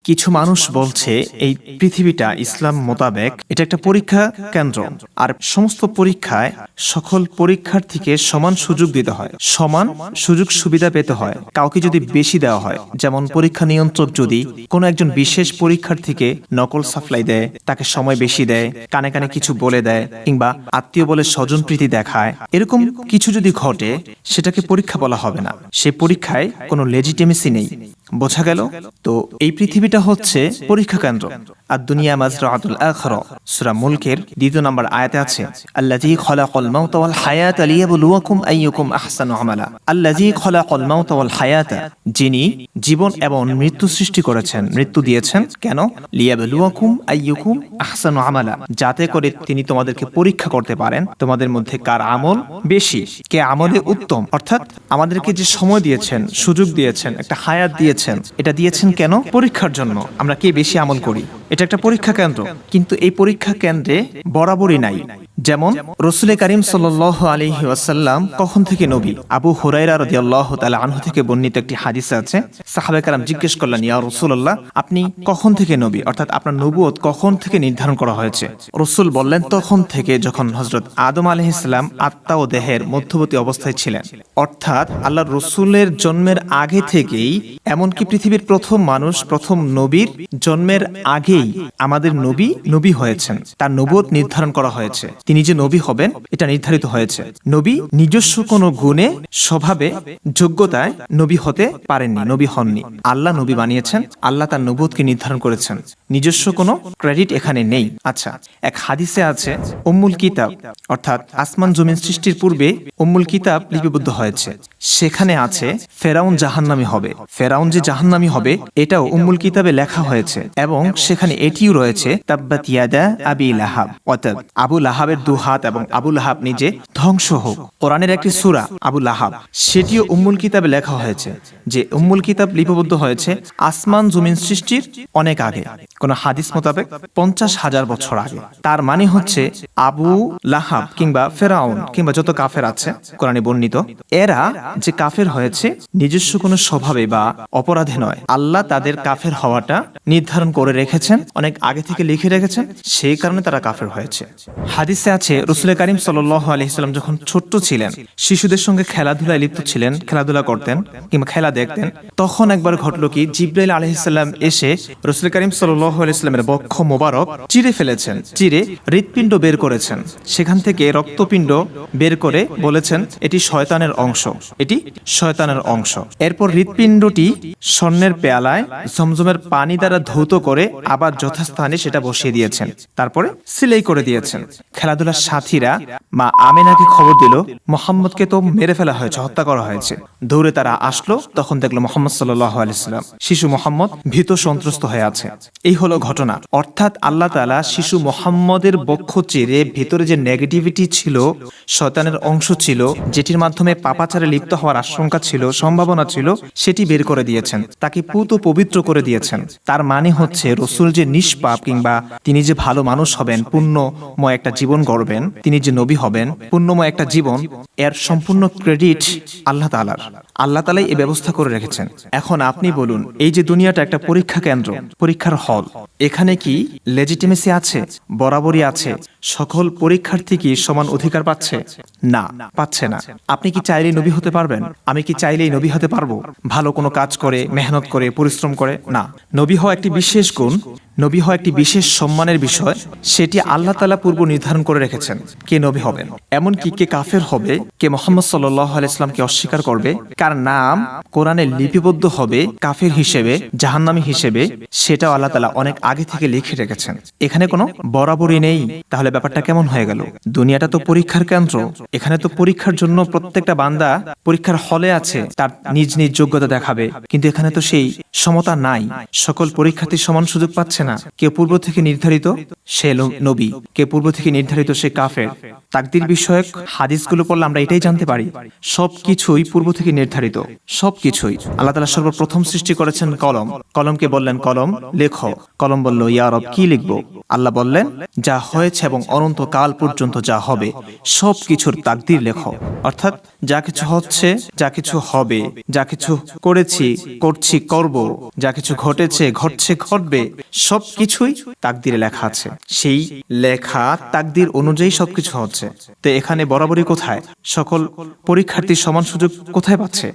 কিছু মানুষ বলছে এই পৃথিবীটা ইসলাম মোতাবেক এটা একটা পরীক্ষা কেন্দ্র, আর সমস্ত পরীক্ষায় সকল পরীক্ষার্থীকে সমান সুযোগ দিতে হয়, সমান সুযোগ সুবিধা পেতে হয়। কাউকে যদি বেশি দেওয়া হয়, যেমন পরীক্ষা নিয়ন্ত্রক যদি কোনো একজন বিশেষ পরীক্ষার্থীকে নকল সাপ্লাই দেয়, তাকে সময় বেশি দেয়, কানে কানে কিছু বলে দেয়, কিংবা আত্মীয় বলে স্বজনপ্রীতি দেখায়, এরকম কিছু যদি ঘটে সেটাকে পরীক্ষা বলা হবে না। সে পরীক্ষায় কোনো লেজিটিমেসি নেই। বোঝা গেল? তো এই পৃথিবীটা হচ্ছে পরীক্ষা কেন্দ্র। আর দুনিয়া মাজরাতুল আখিরা, সূরা মুলকের 2 নম্বর আয়াতে আছে, আল্লাযী খালাকাল মাউতা ওয়াল হায়াতা লিয়াবলুয়াকুম আইয়ুকুম আহসানু আমালা। আল্লাযী খালাকাল মাউতা ওয়াল হায়াতা, যিনি জীবন এবং মৃত্যু সৃষ্টি করেছেন, মৃত্যু দিয়েছেন কেন? লিয়াবলুয়াকুম আইয়ুকুম আহসানু আমালা, যাতে করে তিনি তোমাদেরকে পরীক্ষা করতে পারেন তোমাদের মধ্যে কার আমল বেশি, কে আমলে উত্তম। অর্থাৎ আমাদেরকে যে সময় দিয়েছেন, সুযোগ দিয়েছেন, একটা হায়াত দিয়েছেন, এটা দিয়েছেন কেন? পরীক্ষার জন্য। আমরা কে বেশি আমল করি, এটা একটা পরীক্ষা কেন্দ্র। কিন্তু এই পরীক্ষা কেন্দ্রে বরাবরই নাই। যেমন রাসূল কারীম সাল্লাল্লাহু আলাইহি ওয়াসাল্লাম কখন থেকে নবী? আবু হুরায়রা রাদিয়াল্লাহু তাআলা আনহু থেকে বর্ণিত একটি হাদিস আছে, সাহাবায়ে কেরাম জিজ্ঞেস করলেন, ইয়া রাসূলুল্লাহ, আপনি কখন থেকে নবী, অর্থাৎ আপনার নবুয়ত কখন থেকে নির্ধারণ করা হয়েছে? রাসূল বললেন, তখন থেকে যখন হযরত আদম আলাইহিস সালাম আত্মা ও দেহের মধ্যবর্তী অবস্থায় ছিলেন। অর্থাৎ আল্লাহর রাসূলের জন্মের আগে থেকেই, এমনকি পৃথিবীর প্রথম মানুষ, প্রথম নবীর জন্মের আগেই আমাদের নবী নবী হয়েছেন। তার নবুয়ত নির্ধারণ করা হয়েছে, তিনি যে নবী হবেন এটা নির্ধারিত হয়েছে। নবী নিজস্ব কোনো গুণে, স্বভাবে, যোগ্যতায় নবী হতে পারেননি, নবী হননি। আল্লাহ নবী বানিয়েছেন, আল্লাহ তার নবুয়তকে নির্ধারণ করেছেন, নিজস্ব কোনো ক্রেডিট এখানে নেই। আচ্ছা, এক হাদিসে আছে, উম্মুল কিতাব, অর্থাৎ আসমান জমিন সৃষ্টির পূর্বে উম্মুল কিতাব লিপিবদ্ধ হয়েছে। সেখানে আছে ফেরাউন জাহান্নামী হবে। ফেরাউন যে জাহান্নামী হবে এটাও উম্মুল কিতাবে লেখা হয়েছে, এবং সেখানে এটিও রয়েছে, তাব্বাত ইয়াদা আবি লাহাব, অর্থাৎ আবু লাহাবের 2 হাত এবং আবু লাহাব নিজে ধ্বংস হোক। কোরআনের একটি সূরা আবু লাহাব, সেটিও উম্মুল কিতাবে লেখা হয়েছে। যে উম্মুল কিতাব লিপিবদ্ধ হয়েছে আসমান জমিন সৃষ্টির অনেক আগে, কোন হাদিস মোতাবেক 50,000 বছর আগে। তার মানে হচ্ছে আবু লাহাব কিংবা ফেরাউন কিংবা যত কাফের আছে কোরআনে বর্ণিত, এরা যে কাফের হয়েছে নিজস্ব কোনো স্বভাবে বা অপরাধে নয়। আল্লাহ তাদের কাফের হওয়াটা নির্ধারণ করে রেখেছেন, অনেক আগে থেকে লিখে রেখেছেন, সেই কারণে তারা কাফের হয়েছে। হাদিসে আছে, রাসূল কারীম সাল্লাল্লাহু আলাইহি ওয়াসাল্লাম যখন ছোট্ট ছিলেন, শিশুদের সঙ্গে খেলাধুলায় লিপ্ত ছিলেন, খেলাধুলা করতেন কিংবা খেলা দেখতেন, তখন একবার ঘটলো কি, জিবরাইল আলাইহিস সালাম এসে রাসূল কারীম সাল্লাল্লাহু আলাইহি ওয়াসাল্লামের বক্ষ মোবারক চিরে ফেলেছেন, চিরে হৃৎপিণ্ড বের করেছেন। সেখান থেকে রক্তপিণ্ড বের করে বলেছেন, এটি শয়তানের অংশ, এটি শয়তানের অংশ। এরপর হৃৎপিণ্ডটি স্বর্ণের পেয়ালায় জমজমের পানি দ্বারা ধৌত করে আবার যথাস্থানে সেটা বসিয়ে দিয়েছেন, তারপরে সিলাই করে দিয়েছেন। খেলাধুলার সাথীরা মা আমেনাকে খবর দিল, মুহাম্মদকে তো মেরে ফেলা হয়েছে, হত্যা করা হয়েছে। দৌড়ে তারা আসলো, তখন দেখলো মুহাম্মদ সাল্লাল্লাহু আলাইহি ওয়াসাল্লাম, শিশু মুহাম্মদ ভীত সন্ত্রস্ত হয়ে আছে। এই হলো ঘটনা। অর্থাৎ আল্লাহ তাআলা শিশু মুহাম্মদের বক্ষ চিরে ভিতরে যে নেগেটিভিটি ছিল, শয়তানের অংশ ছিল, যেটির মাধ্যমে পাপাচারে লিপ্ত হওয়ার আশঙ্কা ছিল, সম্ভাবনা ছিল, সেটি বের করে দিয়েছেন, তাকে পুত ও পবিত্র করে দিয়েছেন। তার মানে হচ্ছে রাসূল যে নিষ্পাপ কিংবা তিনি যে ভালো মানুষ হবেন, পুণ্যময় একটা জীবন গড়বেন, তিনি যে নবী হবেন, পুণ্যময় একটা জীবন, এর সম্পূর্ণ ক্রেডিট আল্লাহ তাআলার। আল্লাহ তাআলাই এই ব্যবস্থা করে রেখেছেন। এখন আপনি বলুন, এই যে দুনিয়াটা একটা পরীক্ষা কেন্দ্র, পরীক্ষার হল, এখানে কি লেজিটিমেসি আছে? বরাবরই আছে। সকল পরীক্ষার্থী কি সমান অধিকার পাচ্ছে? না, পাচ্ছে না। আপনি কি চাইলেই নবী হতে পারবেন? আমি কি চাইলেই নবী হতে পারবো ভালো কোনো কাজ করে, মেহনত করে, পরিশ্রম করে? না। নবী হওয়া একটি বিশেষ গুণ, নবী হওয়া একটি বিশেষ সম্মানের বিষয়, সেটি আল্লাহ তাআলা পূর্ব নির্ধারণ করে রেখেছেন কে নবী হবেন। এমনকি কে কাফের হবে, কে মুহাম্মদ সাল্লাল্লাহু আলাইহি ওয়াসাল্লামকে অস্বীকার করবে, কার নাম কোরআনে লিপিবদ্ধ হবে কাফের হিসেবে, জাহান্নামী হিসেবে, সেটাও আল্লাহ তাআলা অনেক আগে থেকে লিখে রেখেছেন। এখানে কোনো বরাবরই নেই। তাহলে ব্যাপারটা কেমন হয়ে গেল? দুনিয়াটা তো পরীক্ষার কেন্দ্র, এখানে তো পরীক্ষার জন্য প্রত্যেকটা বান্দা পরীক্ষার হলে আছে, তার নিজ নিজ যোগ্যতা দেখাবে। কিন্তু এখানে তো সেই সমতা নাই, সকল পরীক্ষার্থী সমান সুযোগ পাচ্ছে না। কেউ পূর্ব থেকে নির্ধারিত সে নবী, কে পূর্ব থেকে নির্ধারিত সে কাফের। তাকদীর বিষয়ক হাদিসগুলো পড়লে আমরা এটাই জানতে পারি, সবকিছুই পূর্ব থেকে নির্ধারিত, সবকিছুই। আল্লাহ তাআলা সর্বপ্রথম সৃষ্টি করেছেন কলম, কলমকে বললেন কলম লেখো, কলম বলল ইয়া রব কি লিখবো? আল্লাহ বললেন যা হয়েছে এবং অনন্তকাল পর্যন্ত যা হবে সবকিছুর তাকদীর লেখো। অর্থাৎ যা কিছু হচ্ছে, যা কিছু হবে, যা কিছু করেছি, করছি, করব, যা কিছু ঘটেছে, ঘটছে, ঘটবে, সবকিছুই তাকদিরে লেখা আছে। সেই লেখা তাকদির অনুযায়ী সবকিছু হচ্ছে। তো এখানে বরাবরই কোথায় সকল পরীক্ষার্থী সমান সুযোগ কোথায় পাচ্ছে?